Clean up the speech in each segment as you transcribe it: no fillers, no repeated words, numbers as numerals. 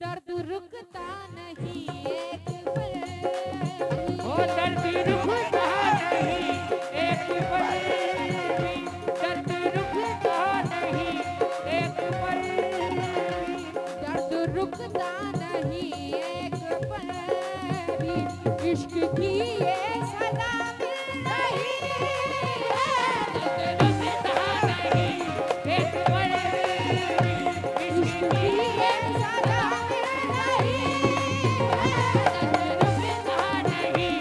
दर्द रुकता नहीं एक पल ओ दर्द रुकता नहीं एक पल भी, दर्द रुकता नहीं एक पल भी, दर्द रुकता नहीं एक पल भी, इश्क की ये सदा मिल रही है। दर्द रुकता नहीं एक पल भी, इश्क की ये सदा मिल रही है। दर्द रुकता नहीं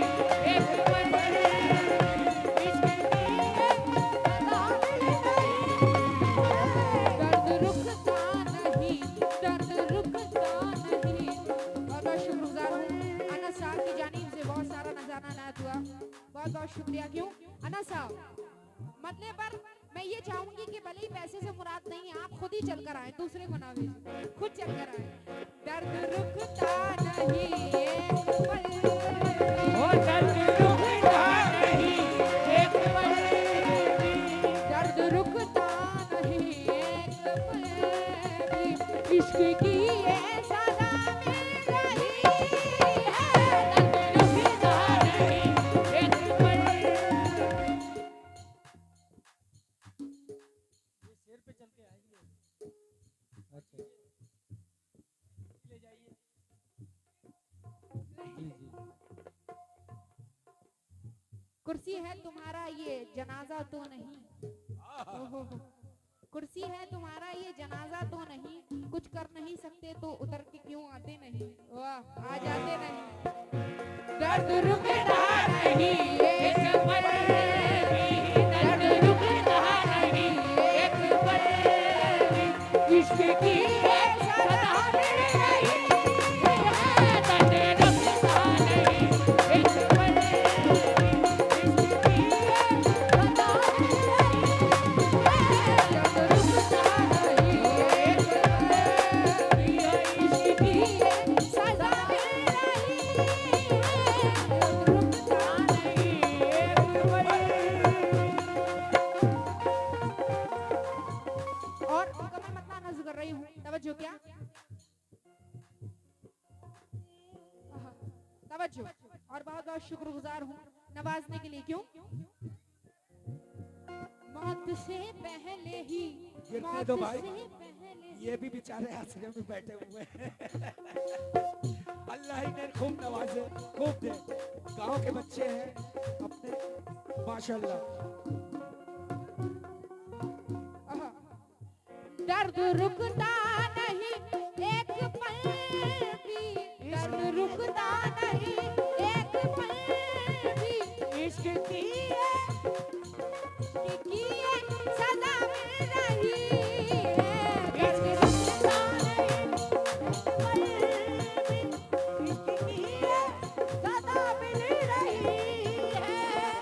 एक पल भी, इश्क की दर्द रुकता नहीं, दर्द रुकता नहीं। बहुत बहुत शुक्रगुजार हूँ अनस साहब की जानिब से, बहुत सारा नजारा नात हुआ, बहुत बहुत शुक्रिया। क्यों अनस साहब, मतलब पर मैं ये चाहूंगी कि भले ही पैसे से मुराद नहीं, आप खुद ही चल कर आए, दूसरे को ना भेजें, खुद चल कर आए। दर्द रुकता नहीं एक पल ओ दर्द रुकता नहीं एक पल भी, दर्द रुकता नहीं एक पल भी, इश्क की ये सदा मिल रही है। दर्द रुकता नहीं एक पल। ये शेर पे चल के आइए। अच्छा ले जाइए। जी जी। कुर्सी है तुम्हारा ये जनाजा तो नहीं, ओहो कुर्सी है तुम्हारा ये जनाजा तो नहीं, कुछ कर नहीं सकते तो उतर के क्यों आते नहीं, वाह आ जाते नहीं। दर्द रुकता नहीं एक पल भी, दर्द रुकता नहीं एक पल भी, इश्क की ये सदा मिल रही है। दर्द रुकता नहीं एक पल भी, इश्क की ये सदा मिल रही है। दर्द रुकता नहीं एक पल भी, इश्क की ये सदा मिल रही है। दर्द रुकता नहीं एक पल। और उनका मैं मतलब नज़र कर रही हूँ, तवज्जो क्या, तवज्जो। और बहुत बहुत शुक्रगुजार हूँ नवाजने के लिए। क्यों मौत से पहले ही, गिरने मौत दो भाई। से पहले ही। ये भी बेचारे आश्रम में बैठे हुए हैं। अल्लाह ही ने खूब नवाजे, खूब दे। गांव के बच्चे हैं अपने, माशाल्लाह। आहा। दर्द रुकता नहीं एक पल भी, दर्द रुकता नहीं एक पल भी, इश्क की ये सदा मिल रही है। दर्द रुकता नहीं एक पल भी, इश्क की ये सदा मिल रही है।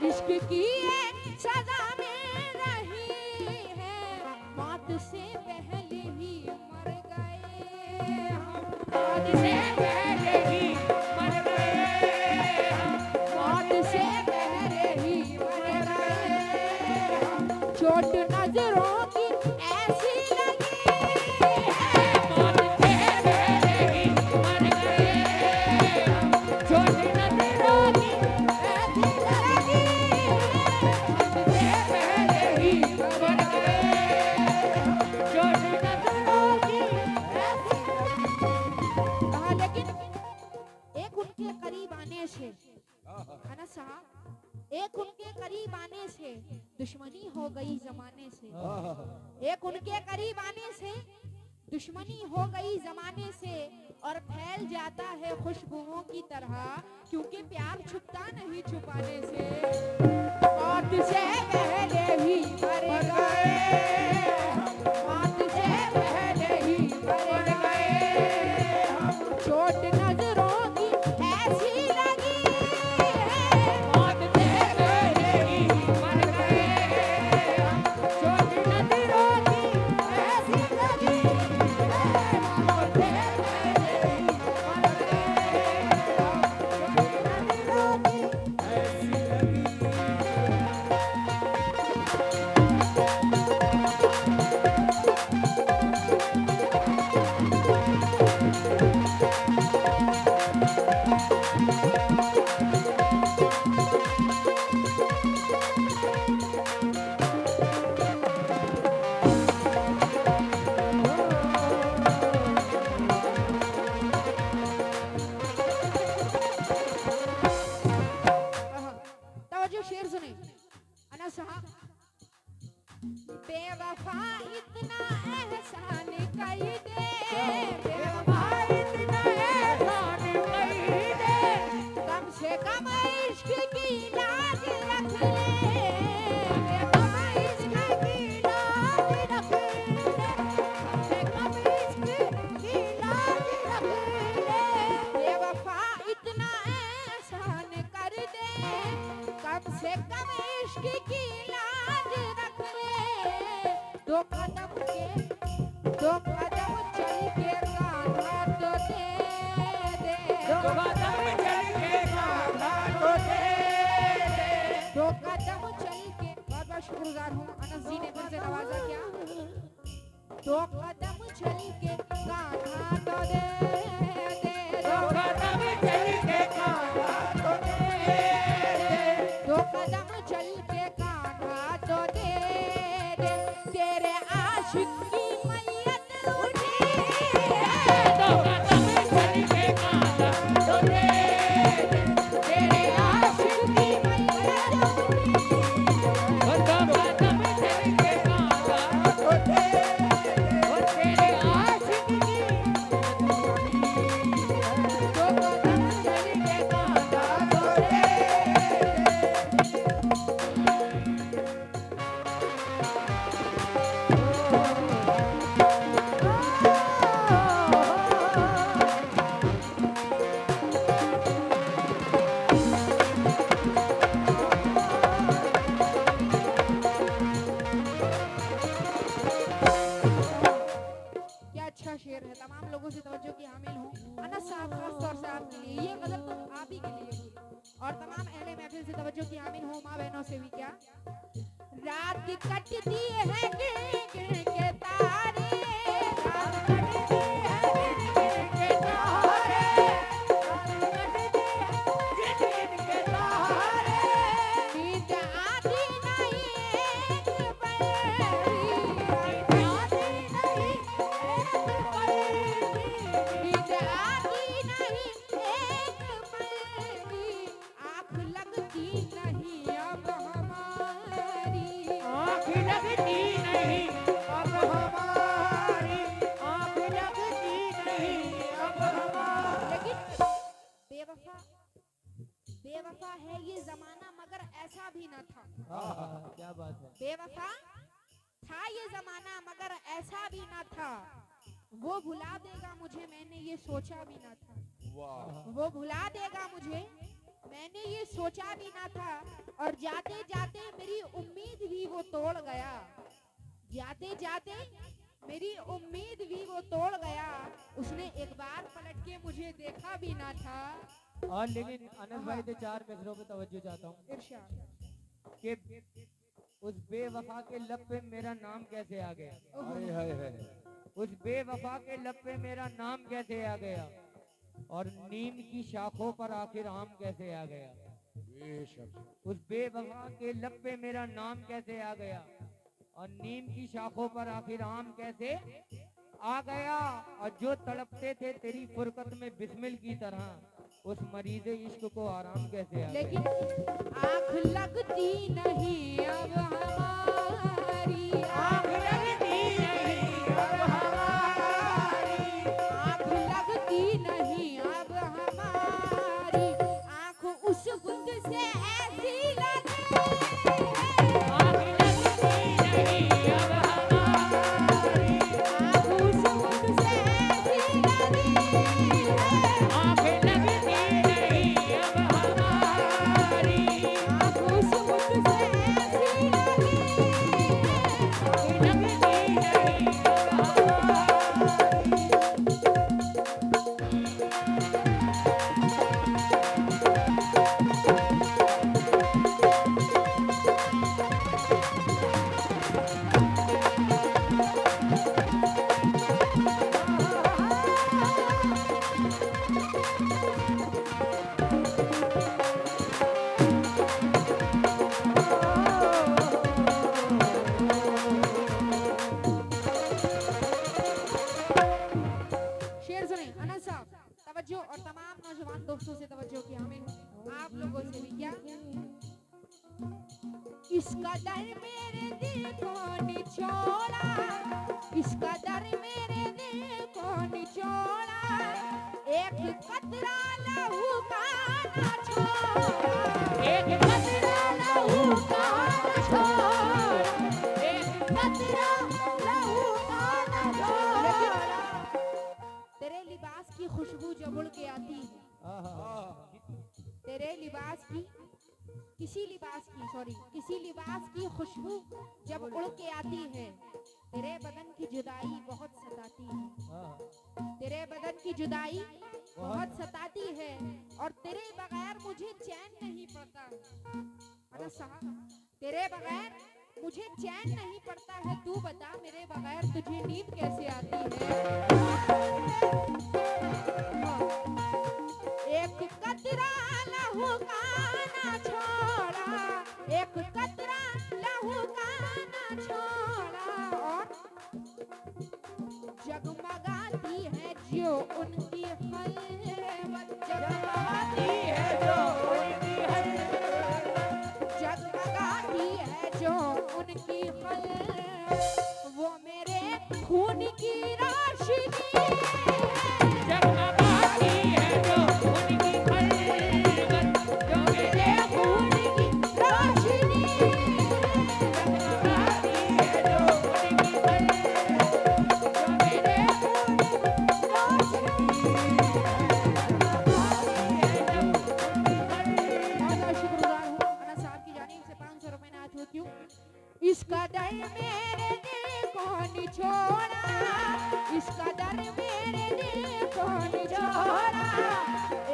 इश्क की ये सदा मिल रही है। मौत से पहले ही मर गए हम, मौत से पहले ही मर गए हम, मौत से पहले ही मर गए हम। चोट नजरों की ऐसी लगी है, मौत से पहले ही मर गए हम, चोट नजरों की ऐसी लगी है, मौत से पहले ही मर गए हम। चोट नजरों की हाँ, लेकिन एक उनके करीब आने से, अनस साहब, एक उनके करीब आने से दुश्मनी हो गई जमाने से, एक उनके करीब आने से दुश्मनी हो गई जमाने से, और फैल जाता है खुशबुओं की तरह, क्योंकि प्यार छुपता नहीं छुपाने से। मौत से पहले ही मर गए हम, मौत से पहले ही मर गए हम। चोट नजरों की ऐसी लगी है, मौत से पहले ही मर गए हम, चोट नजरों की ऐसी लगी है, मौत से पहले ही मर गए हम। चोट नजरों की ऐसी लगी कदम चल के कांधा तो दे दे। दो कदम चल के, बहुत बहुत शुक्रगुजार हूँ अनस जी ने फिर से नवाजा क्या। दो कदम चल के कान्हा तो दे दे। दो कदम चल के कांधा तो दे दे। दो कदम चल के कान्हा तो दे दे। तेरे आशिक की मैयत उठी है। दो कदम चल के कांधा तो दे दे। तेरे आशिक की मैयत उठी है। दो कदम चल के कांधा तो दे दे। और तेरे आशिक की दो कदम चल के कांधा तो दे दे। क्या अच्छा शेर है। तमाम लोगों से तवज्जो की हामिल हूँ अनस साहब, खास तौर से आपके लिए ये गजल तो आप ही के लिए हुई। और तमाम अहले महफिल से तवज्जो की हामिल हूँ माँ बहनों से भी क्या। रात कटती है गिन गिन के तारे, रात कटती है गिन गिन के तारे, रात कटती है गिन गिन के तारे। नींद आती नहीं एक पल भी, नींद आती नहीं एक पल भी, नींद आती नहीं एक पल भी, आँख लगती नहीं अब हमारी। आँख लगती नहीं अब हमारी। आँख लगती नहीं अब हमारी। लेकिन बेवफा बेवफा है ये जमाना मगर ऐसा भी न था। क्या बात है। बेवफा था ये जमाना मगर ऐसा भी न था। वो भुला देगा मुझे मैंने ये सोचा भी न था। वाह वो भुला देगा मुझे मैंने ये सोचा भी ना था। और जाते जाते मेरी उम्मीद भी वो तोड़ गया। जाते जाते मेरी उम्मीद भी वो तोड़ गया। उसने एक बार पलट के मुझे देखा भी ना था। और लेकिन अनस भाई से चार मिसरों पे तवज्जो चाहता हूँ इरशाद। कि उस बेवफा के लब पे मेरा नाम कैसे आ गया। हाय हाय हाय उस बेवफा के लब पे मेरा नाम कैसे आ गया। और नीम की शाखों पर आखिर आम कैसे आ गया। बेशक उस बेवफा के लब पे मेरा नाम कैसे आ गया। और नीम की शाखों पर आखिर आम कैसे आ गया। और जो तड़पते थे तेरी फुरकत में बिस्मिल की तरह उस मरीज इश्क को आराम कैसे आ गया। लेकिन आँख लगती नहीं अब हमारी। आँख लगती नहीं अब हमारी। आँख लगती नहीं अब हमारी। आँख उस बुंद से ऐसी लगी है। आँख लगती नहीं अब हमारी। आँख उस बुंद से ऐसी लगी है। आँख लगती नहीं अब हमारी। आँख उस बुंद से ऐसी लगी है। आँख लगती नहीं अब हमारी। शेर सुने अनस साहब, तवज्जो और तमाम नौजवान दोस्तों से तवज्जो की हमें आप लोगों से भी क्या। इसका दर मेरे दिल को निचोड़ा, इसका दर मेरे दिल को निचोड़ा, एक कतरा लहू का न छोड़ा। एक कतरा लहू का न छोड़ा, एक कतरा लहू का न छोड़ा। तेरे लिबास की खुशबू जब उड़ के आती है, तेरे लिबास की किसी लिबास की खुशबू जब उड़ के आती है, तेरे बदन की जुदाई बहुत सताती है। तेरे बदन की जुदाई बहुत सताती है और तेरे बगैर मुझे चैन नहीं पड़ता। अरे साहब, तेरे बगैर मुझे चैन नहीं पड़ता है। तू बता मेरे बगैर तुझे नींद कैसे आती है? एक कतरा लहू का ना छोड़ा, एक कतरा लहू का ना छोड़ा। और जगमगाती है जो उनकी खलवत, जगमगाती है जो उनकी खलवत, जगमगाती है जो उनकी खलवत। वो मेरे खून की रोशनी जगमगाती है जो उनकी खलवत, जो मेरे खून की रोशनी जगमगाती है जो उनकी खलवत, जो मेरे खून की रोशनी इसका दर मेरे दिल को निचोड़ा, इसका दर मेरे दिल को निचोड़ा।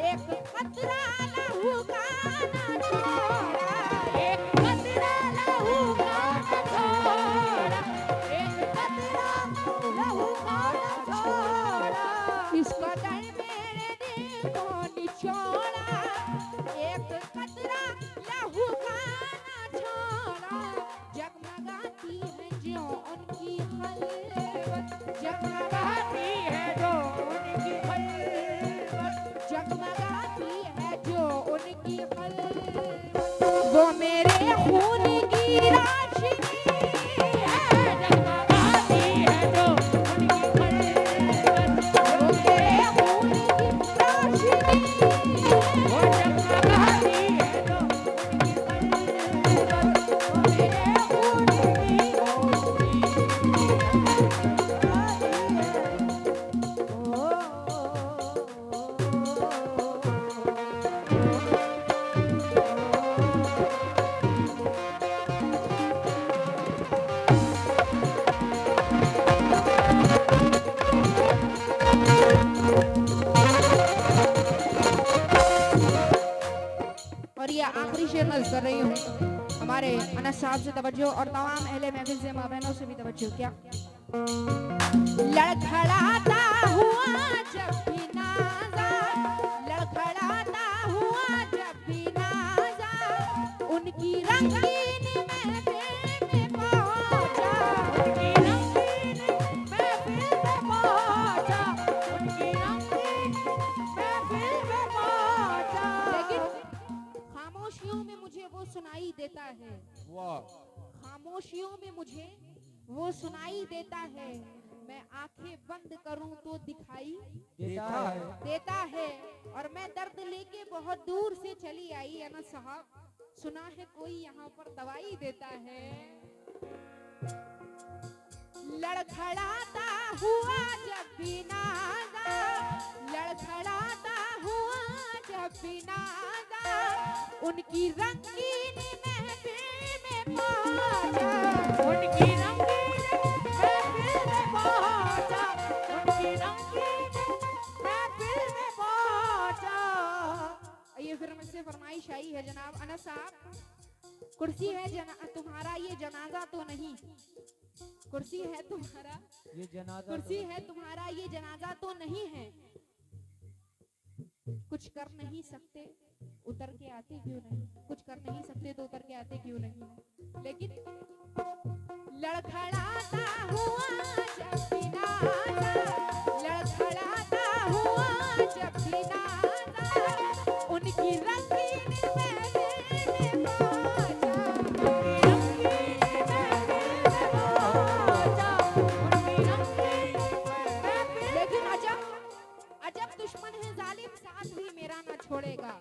एक कतरा लहू का ना छोड़ा, एक कतरा लहू का ना छोड़ा, एक कतरा लहू का ना छोड़ा। इसका दर मेरे दिल को निचोड़ा, एक कतरा लहू का ना छोड़ा। जगमगाती है जो उनकी खलवत, जगमगाती है जो उनकी खलवत, जगमगाती है जो उनकी खलवत। वो मेरे खून की रोशनी है, जगमगाती है जो उनकी खलवत, वो मेरे खून की रोशनी है, वो जगमगाती है जो उनकी खलवत, वो मेरे और ये आखिरी शेर नज़्म कर रही हूँ। हमारे अनस साहब से तवज्जो और तमाम अहले महफिल से माँ बहनों से भी तवज्जो। क्या लड़खड़ाता हुआ जब भी नाजा, लड़खड़ाता हुआ जब भी नाजा, उनकी रंगीन महफिल में पहुंचा, उनकी रंगीन महफिल में पहुंचा, उनकी रंगीन महफिल में पहुंचा। लेकिन खामोशियों में मुझे वो सुनाई देता है, खामोशियों में मुझे वो सुनाई देता है। मैं आंखें बंद करूं तो दिखाई देता है। और मैं दर्द लेके बहुत दूर से चली आई अनस साहब, सुना है कोई यहाँ पर दवाई देता है। लड़खड़ाता हुआ जब भी नादा, लड़खड़ाता हुआ जब भी नादा, उनकी रंगीन महफिल में पहुंचा, उनकी रंगीन महफिल में पहुंचा, उनकी रंगीन महफिल में पहुंचा। ये फिर मुझसे फरमाइश आई है जनाब अनस साहब, कुर्सी है तुम्हारा ये जनाजा तो नहीं, कुर्सी है तुम्हारा ये जनाजा, कुर्सी है तुम्हारा ये जनाजा तो नहीं है। कुछ कर नहीं सकते उतर के आते क्यों नहीं, कुछ कर नहीं सकते तो उतर के आते क्यों नहीं। लेकिन लड़खड़ाता हुआ जब भी नादा, लड़खड़ाता हुआ जब भी नादा, उनकी रंगीन महफिल में पहुंचा, उनकी रंगीन महफिल में पहुंचा, उनकी रंगीन महफिल। लेकिन अजब दुश्मन है जालिम, साथ भी मेरा ना छोड़ेगा।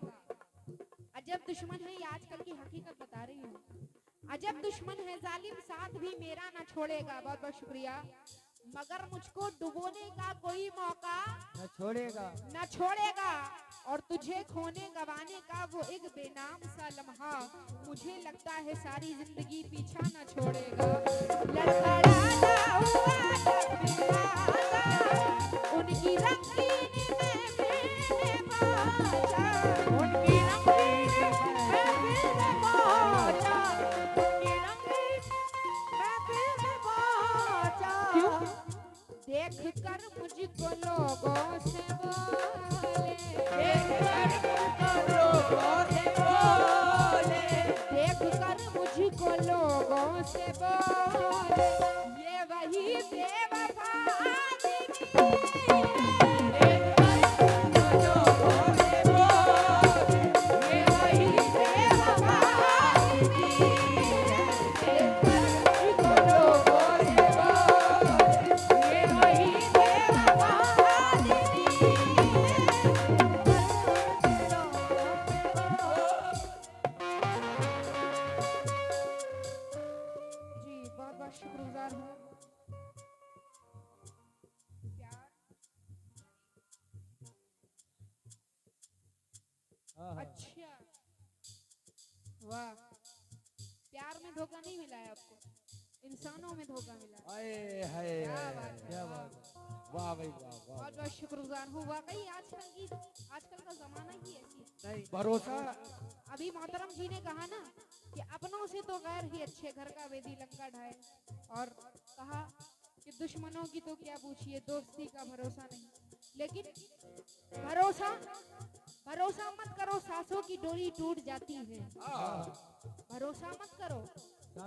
अजब दुश्मन है, ये आजकल की हकीकत बता रही हूँ। अजब दुश्मन है जालिम, साथ भी मेरा ना छोड़ेगा। बहुत बहुत शुक्रिया। मगर मुझको डुबोने का कोई मौका न छोड़ेगा, न छोड़ेगा। और तुझे खोने गवाने का वो एक बेनाम सा लम्हा, मुझे लगता है सारी जिंदगी पीछा न छोड़ेगा। लड़खड़ाता हुआ जब भी नादा, उनकी रंगीन महफिल अच्छा, वाह, प्यार में धोखा नहीं मिला है आपको, इंसानों में धोखा मिला है। हाय हाय क्या बात है, क्या बात है। वाह भाई वाह वाह। बहुत बहुत शुक्रगुजार हूँ। वाकई आजकल का जमाना ही ऐसी है। नहीं भरोसा। अभी मोहतरम जी ने कहा ना कि अपनों से तो गैर ही अच्छे, घर का वेदी लंका ढाए, और कहा कि दुश्मनों की तो क्या पूछिए, दोस्ती का भरोसा नहीं। लेकिन भरोसा मत करो, सांसों की डोरी टूट जाती है। भरोसा मत करो,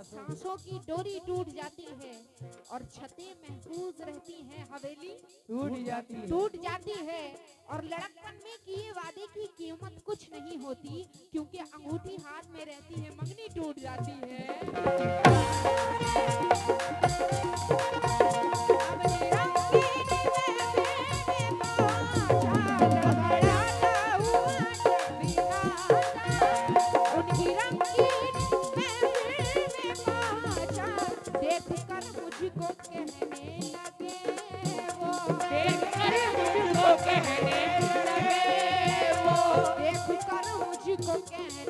सांसों की डोरी टूट जाती है, और छतें महफूज रहती हैं, हवेली टूट जाती है। और लड़कपन में किए वादे की कीमत कुछ नहीं होती, क्योंकि अंगूठी हाथ में रहती है, मंगनी टूट जाती है। मुझको कहने लगे वो, देखकर मुझको कहने लगे वो, देखकर मुझको कहने